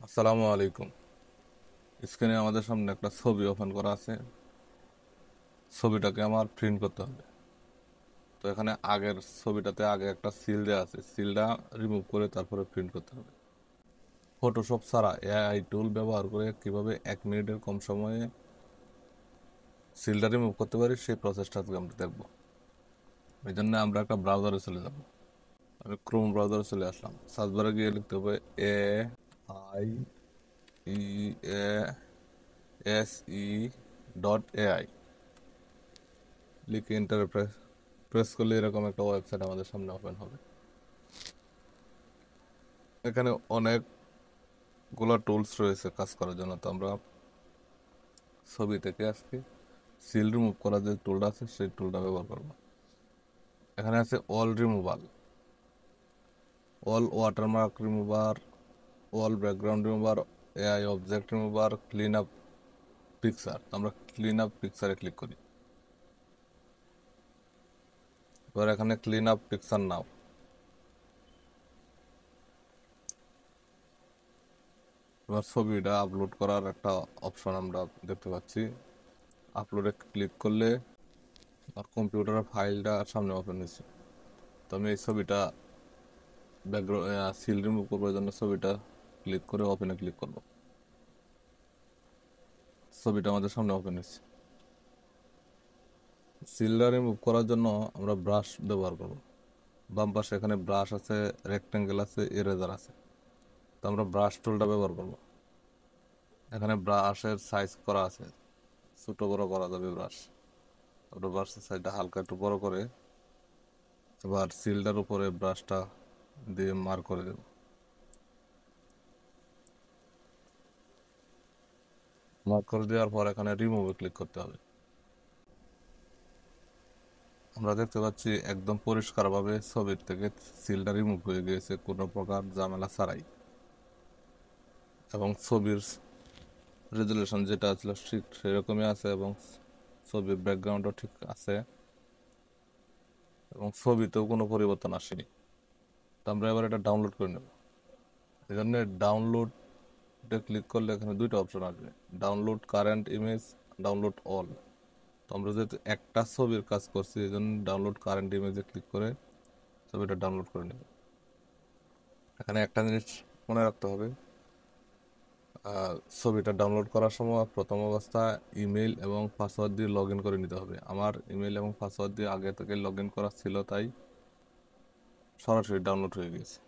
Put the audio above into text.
আসসালামু আলাইকুম। স্ক্রিনে আমাদের সামনে একটা ছবি ওপেন করা আছে। ছবিটাকে আমার প্রিন্ট করতে হবে। তো এখানে আগের ছবিটাতে আগে একটা সিল দেওয়া আছে, সিলটা রিমুভ করে তারপরে প্রিন্ট করতে হবে। ফটোশপ ছাড়া এআই টুল ব্যবহার করে কিভাবে 1 মিনিটের কম সময়ে সিলটা রিমুভ করতে পারি সেই প্রসেসটা আজকে আমরা দেখবো। এই জন্য আমরা একটা ব্রাউজারে চলে যাব। আমি ক্রোম ব্রাউজারে চলে আসলাম। সার্চ বারে গিয়ে লিখতে হবে AIESE.ai, লিখে এন্টার প্রেস করলে এরকম একটা ওয়েবসাইট আমাদের সামনে ওপেন হবে। এখানে অনেকগুলো টুলস রয়েছে কাজ করার জন্য। তো আমরা ছবি থেকে আজকে সিল রিমুভ করার যে টুলটা আছে সেই টুলটা ব্যবহার করব। এখানে আছে all removal, all watermark remover, all background remover, AI object remover, clean up picture. আমরা ক্লিন আপ পিকচারে ক্লিক করি। এবার এখানে ক্লিন আপ পিকচার নাও। এবার ছবিটা আপলোড করার একটা অপশন আমরা দেখতে পাচ্ছি। আপলোডে ক্লিক করলে আর কম্পিউটারের ফাইলটা সামনে ওপেন হয়েছে। তো আমি এই ছবিটা ব্যাকগ্রাউন্ড সিল রিমুভ করবার জন্য ছবিটা ক্লিক করে ওপেনে ক্লিক করব। ছবিটা আমাদের সামনে ওপেন হয়েছে। সিলটা রিমুভ করার জন্য আমরা ব্রাশ ব্যবহার করব। বাম পাশে এখানে ব্রাশ আছে, রেক্টেঙ্গেল আছে, ইরেজার আছে। তো আমরা ব্রাশ টুলটা ব্যবহার করব। এখানে ব্রাশের সাইজ করা আছে, ছোট বড় করা যাবে ব্রাশ। আমরা ব্রাশের সাইজটা হালকা একটু বড় করে এবার সিলটার উপরে ব্রাশটা দিয়ে মার্ক করে দেব। মার্ক করে দেওয়ার পর এখানে রিমুভে ক্লিক করতে হবে। আমরা দেখতে পাচ্ছি একদম পরিষ্কারভাবে ছবির থেকে সিলটা রিমুভ হয়ে গিয়েছে কোনো প্রকার ঝামেলা ছাড়াই। এবং ছবির রেজুলেশন যেটা ছিল ঠিক সেরকমই আছে এবং ছবির ব্যাকগ্রাউন্ডও ঠিক আছে এবং ছবিতেও কোনো পরিবর্তন আসেনি। তো আমরা এবার এটা ডাউনলোড করে নেব। এই জন্য ডাউনলোডে ক্লিক করলে এখানে দুইটা অপশন আসবে, download current image, download all. তো আমরা যেহেতু একটা ছবির কাজ করছি এই জন্য ডাউনলোড কারেন্ট ইমেজে ক্লিক করে ছবিটা ডাউনলোড করে নেব। এখানে একটা জিনিস মনে রাখতে হবে, ছবিটা ডাউনলোড করার সময় প্রথম অবস্থায় ইমেল এবং পাসওয়ার্ড দিয়ে লগ ইন করে নিতে হবে। আমার ইমেল এবং পাসওয়ার্ড দিয়ে আগে থেকে লগ ইন করা ছিল, তাই সরাসরি ডাউনলোড হয়ে গেছে।